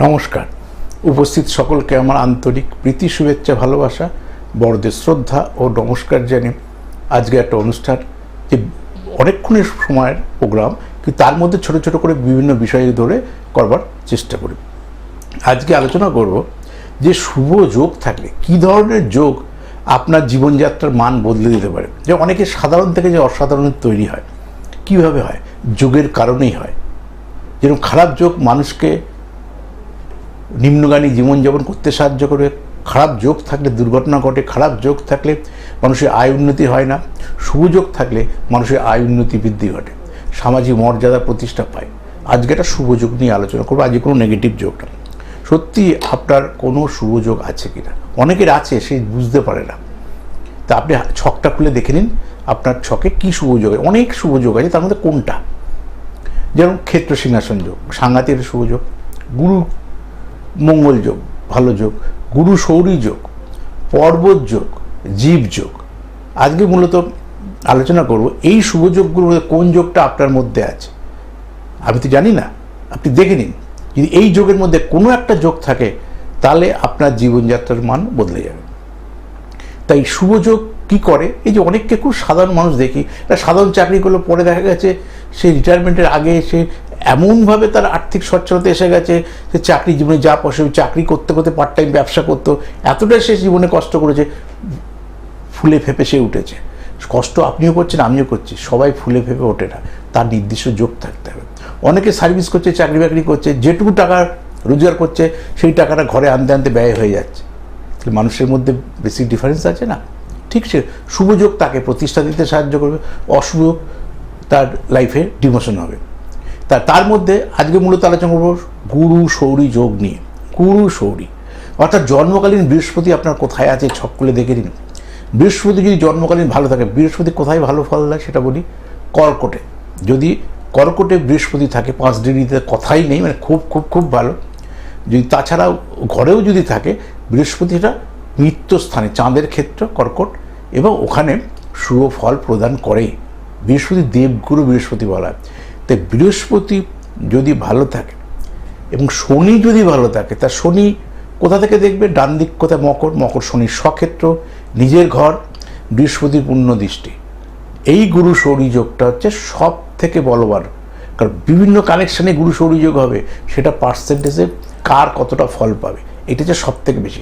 নমস্কার। উপস্থিত সকলকে আমার আন্তরিক প্রীতি, শুভেচ্ছা, ভালোবাসা, বড়দের শ্রদ্ধা ও নমস্কার জানিয়ে আজকে একটা অনুষ্ঠান, যে অনেকক্ষণের সময়ের প্রোগ্রাম, কিন্তু তার মধ্যে ছোট ছোট করে বিভিন্ন বিষয় ধরে করবার চেষ্টা করি। আজকে আলোচনা করব যে শুভ যোগ থাকলে কী ধরনের যোগ আপনার জীবনযাত্রার মান বদলে দিতে পারে। যে অনেকে সাধারণ থেকে যে অসাধারণ তৈরি হয়, কীভাবে হয়? যোগের কারণেই হয়। যেরকম খারাপ যোগ মানুষকে নিম্নগামী জীবনযাপন করতে সাহায্য করে, খারাপ যোগ থাকলে দুর্ঘটনা ঘটে, খারাপ যোগ থাকলে মানুষের আয় উন্নতি হয় না, শুভ যোগ থাকলে মানুষের আয় উন্নতি বৃদ্ধি ঘটে, সামাজিক মর্যাদা প্রতিষ্ঠা পায়। আজকে একটা শুভ যোগ নিয়ে আলোচনা করবো। আজকে কোনো নেগেটিভ যোগ না, সত্যি আপনার কোনো শুভ যোগ আছে কিনা। অনেকের আছে, সে বুঝতে পারে না। তা আপনি ছকটা খুলে দেখে নিন আপনার ছকে কী শুভ যোগ। অনেক শুভ যোগ আছে, তার মধ্যে কোনটা। যেমন ক্ষেত্র সিংহাসন যোগ, সাংঘাতিক শুভ যোগ। গুরু মঙ্গল যোগ, ভালো যোগ। গুরু সৌরী যোগ, পর্বত যোগ, জীব যোগ। আজকে মূলত আলোচনা করব এই শুভ যোগগুলোর মধ্যে কোন যোগটা আপনার মধ্যে আছে। আমি তো জানি না, আপনি দেখে নিন। যদি এই যোগের মধ্যে কোনো একটা যোগ থাকে, তাহলে আপনার জীবনযাত্রার মান বদলে যাবে। তাই শুভ যোগ কী করে? এই যে অনেককে, খুব সাধারণ মানুষ দেখি, সাধারণ চাকরি করলো, পরে দেখা গেছে সে রিটায়ারমেন্টের আগে এসে এমনভাবে তার আর্থিক সচ্ছলতা এসে গেছে, সে চাকরি জীবনে যা পয়সা, চাকরি করতে করতে পার্ট টাইম ব্যবসা করতো, এতটাই সে জীবনে কষ্ট করেছে, ফুলে ফেঁপে সে উঠেছে। কষ্ট আপনিও করছেন, আমিও করছি, সবাই ফুলে ফেঁপে ওঠে না, তার নির্দিষ্ট যোগ থাকতে হবে। অনেকে সার্ভিস করছে, চাকরি বাকরি করছে, যেটুকু টাকা রোজগার করছে সেই টাকাটা ঘরে আনতে আনতে ব্যয় হয়ে যাচ্ছে। তাহলে মানুষের মধ্যে বেসিক ডিফারেন্স আছে না? ঠিক সে শুভ যোগ তাকে প্রতিষ্ঠা দিতে সাহায্য করবে, অশুভ তার লাইফে ডিমোশন হবে। তার মধ্যে আজকে মূলত আলোচনা করব গুরু সৌরী যোগ নিয়ে। গুরু সৌরী অর্থাৎ জন্মকালীন বৃহস্পতি আপনার কোথায় আছে, ছক খুলে দেখে নিন। বৃহস্পতি যদি জন্মকালীন ভালো থাকে, বৃহস্পতি কোথায় ভালো ফল দেয় সেটা বলি। কর্কটে, যদি কর্কটে বৃহস্পতি থাকে 5 ডিগ্রিতে, কথাই নেই, মানে খুব খুব খুব ভালো। যদি তাছাড়াও ঘরেও যদি থাকে, বৃহস্পতিটা মিত্রস্থানে, চাঁদের ক্ষেত্র কর্কট, এবং ওখানে শুভ ফল প্রদান করে। বৃহস্পতি দেবগুরু বৃহস্পতি বলা হয়। তাই বৃহস্পতি যদি ভালো থাকে এবং শনি যদি ভালো থাকে, তা শনি কোথা থেকে দেখবে? ডান দিক কোথায়? মকর, মকর শনির স্বক্ষেত্র, নিজের ঘর, বৃহস্পতির পূর্ণ দৃষ্টি। এই গুরু সৌরী যোগটা হচ্ছে সব থেকে বলবান, কারণ বিভিন্ন কানেকশানে গুরু সৌরী যোগ হবে, সেটা পার্সেন্টেজে কার কতটা ফল পাবে, এটা হচ্ছে সব থেকে বেশি।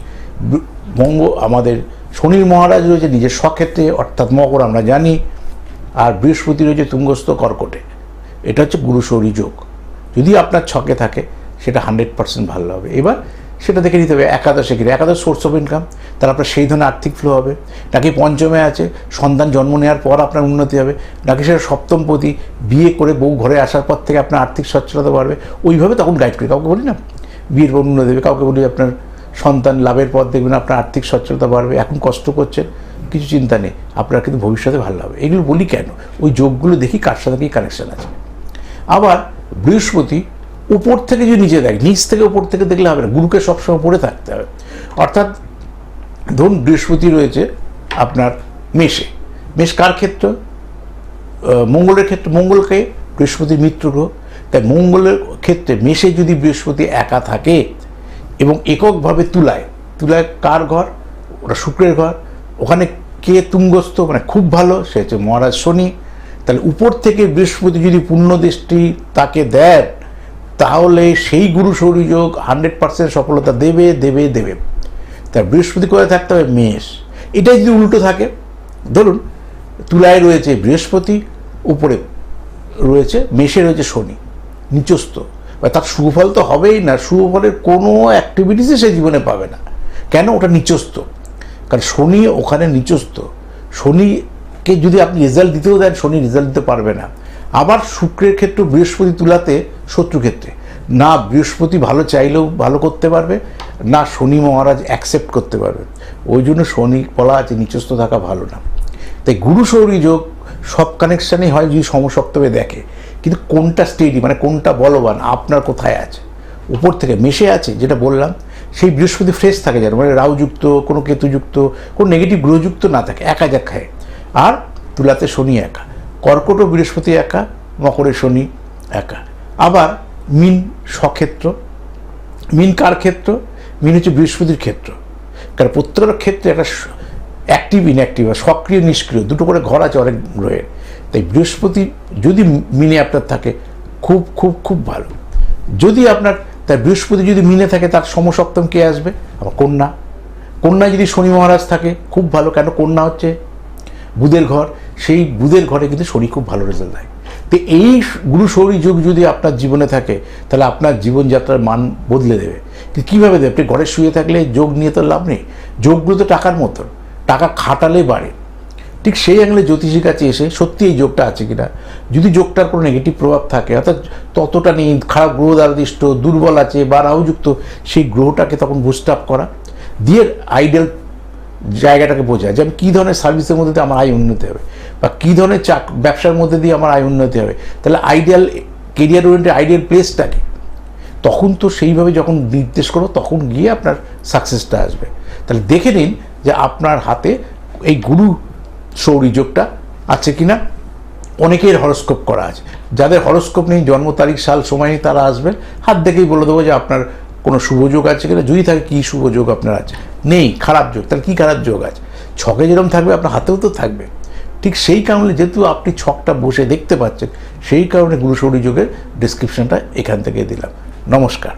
আমাদের শনির মহারাজ রয়েছে নিজের স্বক্ষেত্রে, অর্থাৎ মকর আমরা জানি, আর বৃহস্পতি রয়েছে তুঙ্গস্থ কর্কটে। এটা হচ্ছে গুরু সৌরী যোগ। যদি আপনার ছকে থাকে, সেটা 100% ভালো হবে। এবার সেটা দেখে নিতে হবে একাদশে কিনে, একাদশ সোর্স অফ ইনকাম, তাহলে আপনার সেই ধরনের আর্থিক ফ্লো হবে। নাকি পঞ্চমে আছে, সন্তান জন্ম নেওয়ার পর আপনার উন্নতি হবে। নাকি সেটা সপ্তমপতি, বিয়ে করে বউ ঘরে আসার পর থেকে আপনার আর্থিক সচ্ছলতা বাড়বে। ওইভাবে তখন গাইড করি। কাউকে বলি না বিয়ের পর উন্নতি দেবে, কাউকে বলি আপনার সন্তান লাভের পর দেখবেন আপনার আর্থিক সচ্ছলতা বাড়বে। এখন কষ্ট করছেন, কিছু চিন্তা নেই, আপনার কিন্তু ভবিষ্যতে ভালো হবে। এগুলো বলি কেন? ওই যোগগুলো দেখি কার সাথে কী কানেকশান আছে। আবার বৃহস্পতি উপর থেকে যদি নিচে দেয়, নিচ থেকে উপর থেকে দেখলে হবে না, গুরুকে সবসময় পড়ে থাকতে হবে। অর্থাৎ ধরুন বৃহস্পতি রয়েছে আপনার মেষে, মেষ কার ক্ষেত্র? মঙ্গলের ক্ষেত্র। মঙ্গলকে বৃহস্পতির মিত্র গ্রহ। তাই মঙ্গলের ক্ষেত্রে মেষে যদি বৃহস্পতি একা থাকে এবং এককভাবে তুলায়, তুলায় কার ঘর? ওটা শুক্রের ঘর। ওখানে কে তুঙ্গস্থ, মানে খুব ভালো, সে হচ্ছে মহারাজ শনি। তাহলে উপর থেকে বৃহস্পতি যদি পূর্ণ দৃষ্টি তাকে দেয়, তাহলে সেই গুরু সৌরী যোগ 100% সফলতা দেবে দেবে দেবে। তার বৃহস্পতি করে থাকতে হবে মেষ। এটাই যদি উল্টো থাকে, ধরুন তুলায় রয়েছে বৃহস্পতি, উপরে রয়েছে মেষে রয়েছে শনি, নিচস্থ, তার শুভফল তো হবেই না। শুভফলের কোনো অ্যাক্টিভিটিসই সে জীবনে পাবে না। কেন? ওটা নিচস্থ, কারণ শনি ওখানে নিচস্থ। শনিকে যদি আপনি রেজাল্ট দিতেও দেন, শনি রেজাল্ট দিতে পারবে না। আবার শুক্রের ক্ষেত্রে বৃহস্পতি তুলাতে শত্রু ক্ষেত্রে, না বৃহস্পতি ভালো চাইলেও ভালো করতে পারবে, না শনি মহারাজ অ্যাকসেপ্ট করতে পারবে। ওই জন্য শনি বলা আছে নিচস্থ থাকা ভালো না। তাই গুরু সৌরী যোগ সব কানেকশানেই হয় যদি সমসপ্তমে দেখে, কিন্তু কোনটা স্টেডি, মানে কোনটা বলবান, আপনার কোথায় আছে। উপর থেকে মেষে আছে, যেটা বললাম, সেই বৃহস্পতি ফ্রেশ থাকে যেন, মানে রাহুযুক্ত, কোনো কেতুযুক্ত, কোনো নেগেটিভ গ্রহযুক্ত না থাকে, একা যা খায়। আর তুলাতে শনি একা, কর্কটও বৃহস্পতি একা, মকরে শনি একা। আবার মিন স্বক্ষেত্র, মিন কার ক্ষেত্র? মিন হচ্ছে বৃহস্পতির ক্ষেত্র। কারণ প্রত্যেকটা ক্ষেত্রে একটা অ্যাক্টিভ ইনঅ্যাক্টিভ, সক্রিয় নিষ্ক্রিয় দুটো করে ঘর আছে অনেক গ্রহের। তাই বৃহস্পতি যদি মিনে আপনার থাকে খুব খুব খুব ভালো। যদি আপনার তার বৃহস্পতি যদি মিনে থাকে, তার সমসপ্তম কে আসবে? আবার কন্যা। কন্যায় যদি শনি মহারাজ থাকে খুব ভালো, কেন কন্যা হচ্ছে বুধের ঘর, সেই বুধের ঘরে কিন্তু শনি খুব ভালো রেজাল্ট দেয়। তো এই গুরু শনি যোগ যদি আপনার জীবনে থাকে তাহলে আপনার জীবনযাত্রার মান বদলে দেবে। কিন্তু কীভাবে দেবে? আপনি ঘরে শুয়ে থাকলে যোগ নিয়ে তো লাভ নেই। যোগগুলো তো টাকার মতন, টাকা খাটালে বাড়ে। ঠিক সেই অ্যাঙ্গেলে জ্যোতিষীর কাছে এসে সত্যি এই যোগটা আছে কিনা, যদি যোগটার কোনো নেগেটিভ প্রভাব থাকে, অর্থাৎ ততটা নেই, খারাপ গ্রহ দ্বারাদিষ্ট, দুর্বল আছে বা রাহুযুক্ত, সেই গ্রহটাকে তখন বুস্ট আপ করা দিয়ে আইডিয়াল জায়গাটাকে বোঝায় যে আমি কী ধরনের সার্ভিসের মধ্যে দিয়ে আমার আয় উন্নতি হবে, বা কী ধরনের ব্যবসার মধ্যে দিয়ে আমার আয় উন্নতি হবে। তাহলে আইডিয়াল কেরিয়ার ওরিয়েন্টেড আইডিয়াল প্লেসটাকে তখন তো সেইভাবে যখন নির্দেশ করো তখন গিয়ে আপনার সাকসেসটা আসবে। তাহলে দেখে নিন যে আপনার হাতে এই গুরু শৌরী যোগটা আছে কিনা। অনেকের হরস্কোপ করা আছে, যাদের হরস্কোপ নেই, জন্ম তারিখ সাল সময় নেই, তারা আসবেন, হাত দেখেই বলে দেবো যে আপনার কোনো শুভযোগ আছে কিনা। যদি থাকে কী শুভযোগ আপনার আছে, নেই খারাপ যোগ, তাহলে কী খারাপ যোগ আছে? ছকে যেরকম থাকবে আপনার হাতেও তো থাকবে। ঠিক সেই কারণে যেহেতু আপনি ছকটা বসে দেখতে পাচ্ছেন, সেই কারণে গুরু শৌরী যোগের ডিসক্রিপশনটা এখান থেকে দিলাম। নমস্কার।